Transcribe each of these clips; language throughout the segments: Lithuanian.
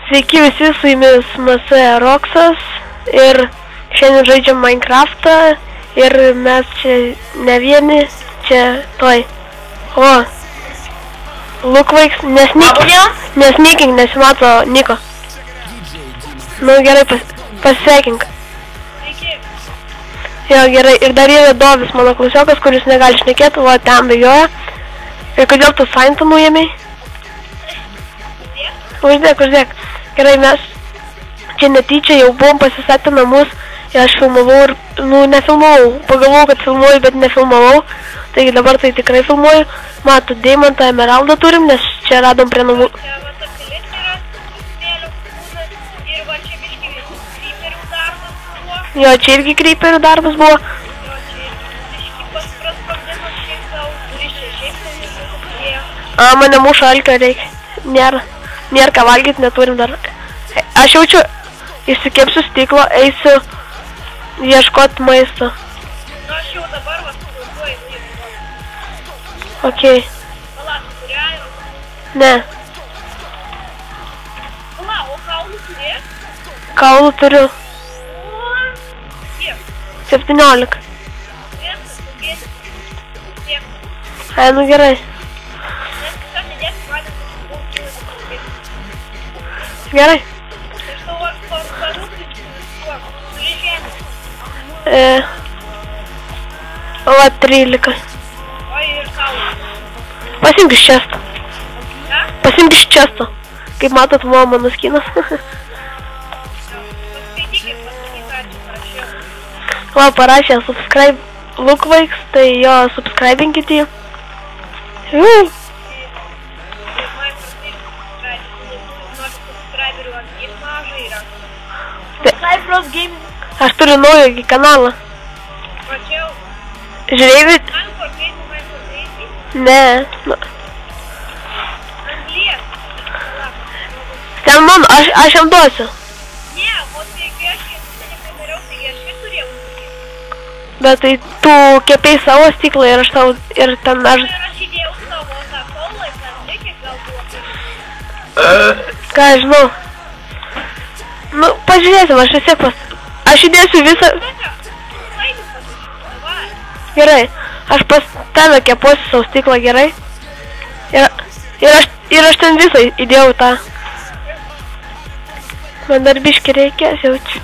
Sveiki visi, su jumis MS Roksas ir šiandien žaidžiam Minecraftą ir mes čia ne vieni, čia toj. O, Lukvaiks, nesmykink, nesimato Niko. Nu gerai, pasveikink. Jo, gerai, ir dar yra Dovis, mano klausiokas, kuris negali šnekėti, o ten bėgioja. Ir kodėl tu Saintą nuėmei? Uždėk. Gerai, mes čia netyčia jau buvom pasistatę namus ir aš filmavau ir, nefilmavau. Pagalvojau, kad filmuoju, bet nefilmavau. Taigi dabar tai tikrai filmuoju. Matot, Deimantą Emeraldą turim, nes čia radom prie namų. Jo, čia irgi creeperių darbas buvo. Mane muša alkio reikia. Nėra ką valgyti, neturim dar. Aš jaučiu, išsikepsiu stiklą, eisiu ieškot maisto. Nu, aš jau dabar vaskuoju. Okei. Pala, kuriai? Ne. Pala, o kaulų turi? Kaulų turiu. O, kiek? 17. Ai, nu gerai. Gerai. Va, 13. Oi, ir kaulų. Pasimk iš često. Ką? Pasimk iš često. Kaip matot, buvo mano skinas. Paskaitykit, pasakyk, ačiū prašiau. Va, parašė subscribe Lukvaiks, tai jo subscribinkit jį. Aš turiu naują kanalą. Mačiau. Žiūrėjai? Ne. Anglies. Ten mano, aš jam duosiu. Ne, o tai kai aš nepadariau, tai aš ir turėjau. Bet tai tu kepei savo stiklą ir aš tau, ir ten aš... Ir aš įdėjau savo tą kaulą, ten reikia galbūt. Ką aš žinau. Nu, pažiūrėsim, aš vis tiek Aš įdėsiu visą... Gerai, aš pas tave kepuosiu savo stiklą, gerai? Ir aš ten visą įdėjau tą. Man dar biškį reikės jaučiu.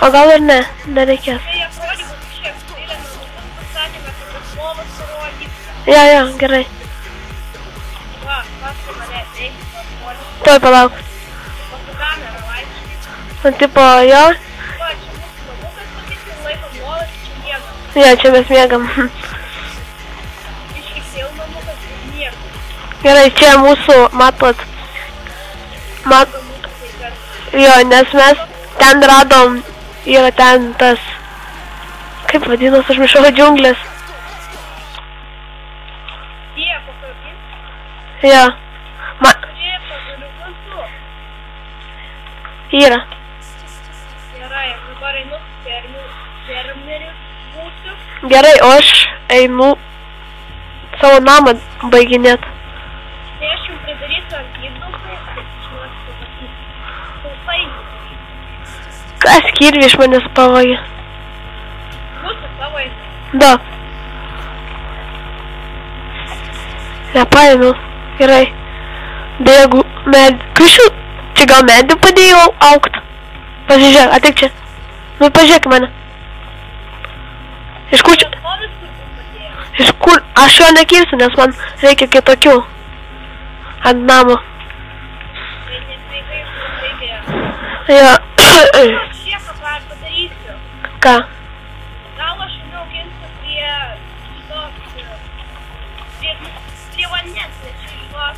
O gal ir ne, nereikės. Tai aprodymus šiek tiek, pastatėme, kad tas lovas parodys. Jo, gerai. Va, paskui mane eiti parodys. Tuoj palauk. Paskui kamerą vaikščiai. Man tipo, jo. Va, čia mūsų namukas patiksim, laikom lovas, čia miegam. Jo, čia mes miegam. Iškisėjau namukas ir miegam. Gerai, čia mūsų, matot. Jo, nes mes ten radom, yra ten tas, kaip vadinas, aš mišau, džiunglės. Tie, pakabin. Jo. Žiūrėk, pagaliu kantu. Yra. Gerai, dabar einu fermeriu būsiu. Gerai, o aš einu savo namą baiginėt. Tai aš jums pridarysiu ant įdulkai, kad išmėgstu pasakyti. Sausainį. Kas kirvi iš manęs pavogė? Mūsų savo einu. Da. Nepaėmiau. Gerai. Bėgu krišiu. Čia gal medį padėjau augt. Pasižiūrėk, ateik čia. Nu, pažiūrėk mane. Iš kur čia? Iš kur? Aš jo nekirsiu, nes man reikia kitokių. Ant namo. Tai nesveikai, reikia. Jo. Aš šieką padarysiu. Ką? Gal aš auginsiu prie vandens, nes čia išlos.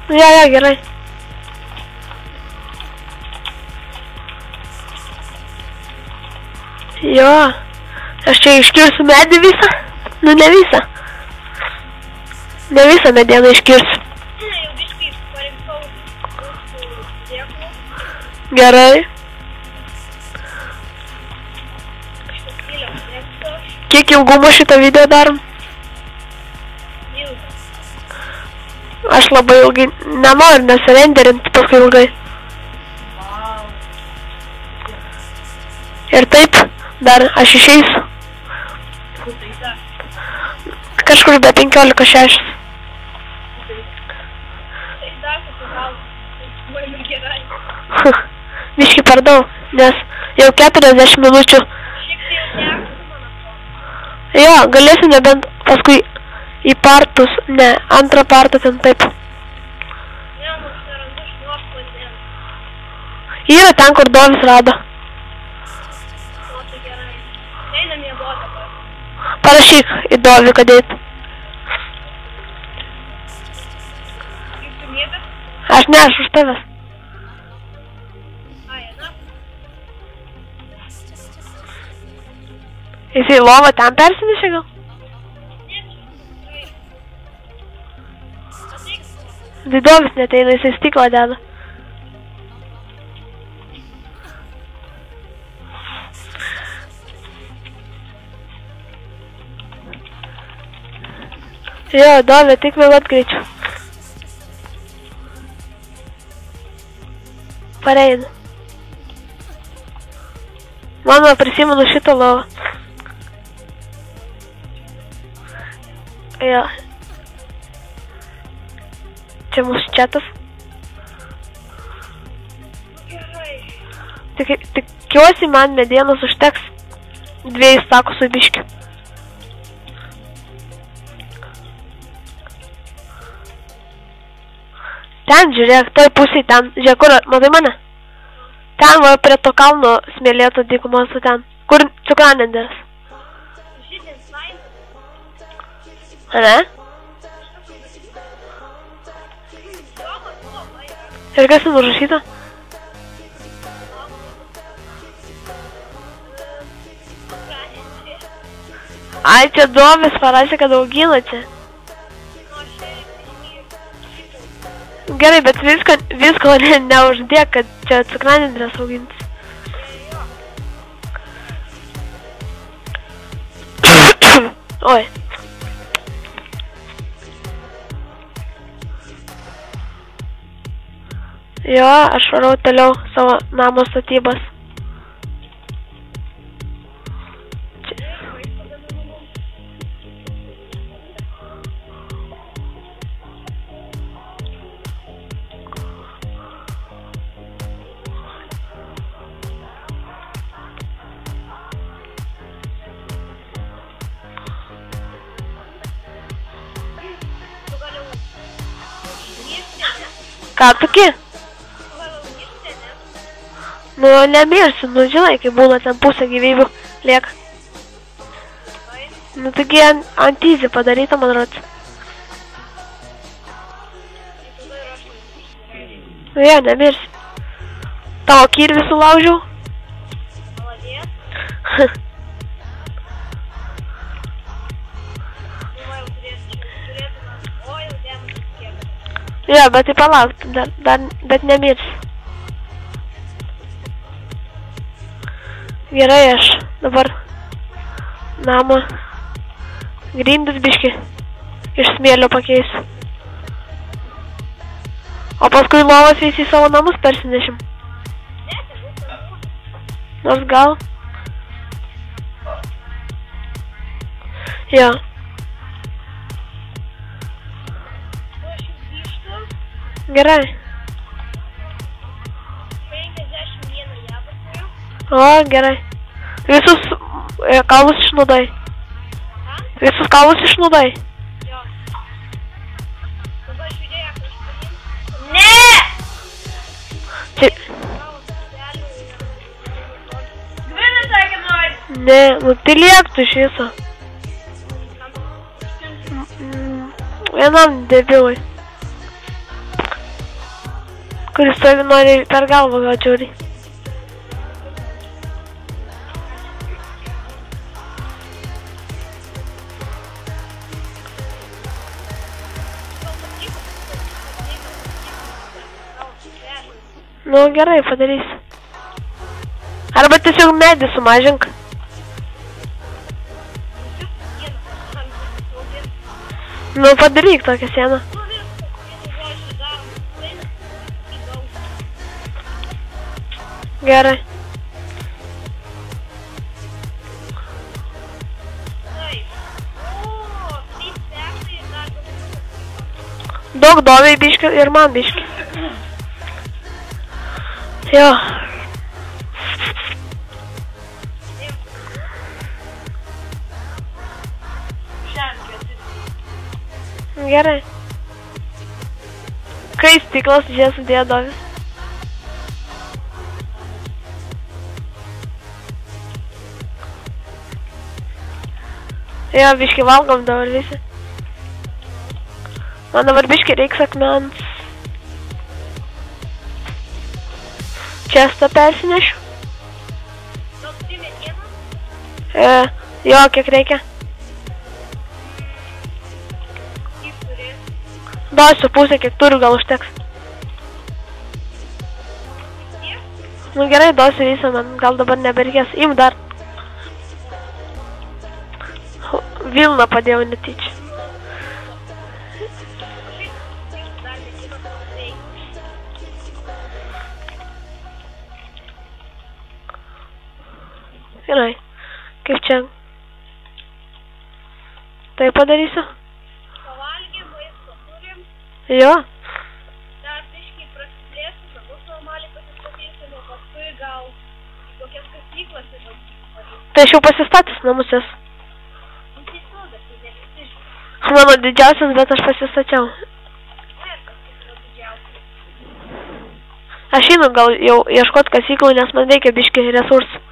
Jo, gerai. Jo. Aš čia iškirsiu medį visą. Nu, ne visą. Ne visą medieną iškirsiu. Ne, jau biškai parinkau mūsų dėklų. Gerai. Kiek ilgumo šitą video darom? Aš labai ilgai nenoriu nesirenderinti paskui ilgai. Ir taip, dar aš išeisiu. Tai da. Kažkur be 15:06. Tai dar gal. Man gerai. Biški per daug, nes jau 40 minučių. Šiek tiek jau teko, man atrodo. Jo, galėsiu nebent paskui į partus, ne, antrą partą ten taip. Ne, man nerandu šnos vandens. Yra ten, kur Dovis rado. O, tai gerai. Einam miegot dabar. Parašyk į Dovį, kad eit. Kaip tu miegas? Aš ne, aš už tavęs. Ai, na. Jis į lovą ten persinešė gal? Ne, čia. Gerai. Ateik. Tai Dovis neteina, jisai stiklą deda. Jo, Dovė, tik vėluot greičiau. Pareina. Mano, prisimenu šitą lovą. Jo. Čia mūsų čatas. Gerai. Tikiuosi, man medienos užteks 2 stakų su biškiu. Ten, žiūrėk, toj pusėj ten, žiūrėk, kur, matai mane? Ten, va, prie to kalno smėlėto dykumos, ten, kur cukranendės. Žydint laimę. Ane? Domas, labai. Ir kas ten užrašyta? Ai, čia Dovis parašė, kad augina čia. Gerai, bet visko neuždėk, kad čia cukranendrės augintis. Oi. Jo, aš varau toliau savo namo statybas. Ką tokie? Nu, nemirsiu, nu, žinai, kai būna ten pusę gyvybių lieka. Nu, taigi ant easy padaryta, man rods. Nu, jo, nemirsiu. Tavo kirvį sulaužiau. Jo, bet tai palauk, bet nemirsiu. Gerai, aš dabar namą grindus biški iš smėlio pakeisiu. O paskui lovas visi į savo namus persinešim. Nors gal. Jo. Gerai. 51 jablokų. O, gerai. Visus kalus išnaudai. Visus kalus išnaudai. Jo. Dabar žiūrėk, aš paimsiu. Ne! Gvinas sakė nori. Ne, nu tai liektų iš viso. Vienam debilui. Kuris tovi nori per galvą gal čiauriai. Nu gerai, padarysiu. Arba tiesiog medį sumažink. Nu padaryk tokią sieną. Gerai. Duok Doviai biškį ir man biškį. Jo. Gerai. Kai stiklas, žiūrės sudėjo Dovis. Jo, biškį valgom dabar visi. Man dabar biškį reiks akmens. Čestą persinešiu. Jo, kiek reikia. Duosiu pusę, kiek turiu, gal užteks. Nu gerai, duosiu visą, man gal dabar nebereikės. Im dar. Vilną padėjau netyčia. Gerai, kaip čia? Tai padarysiu? Pavalgėm, maisto turim. Jo. Dar biškai prasiplėsim, namus normaliai pasistatysim, o paskui gal į kokias kasyklas ir valysim. Tai aš jau pasistatęs namus esu. Įsisudas, tai ne visi žinai. Mano didžiausias, bet aš pasistačiau. Aš einu gal jau ieškot kasyklų, nes man reikia biškį resursų.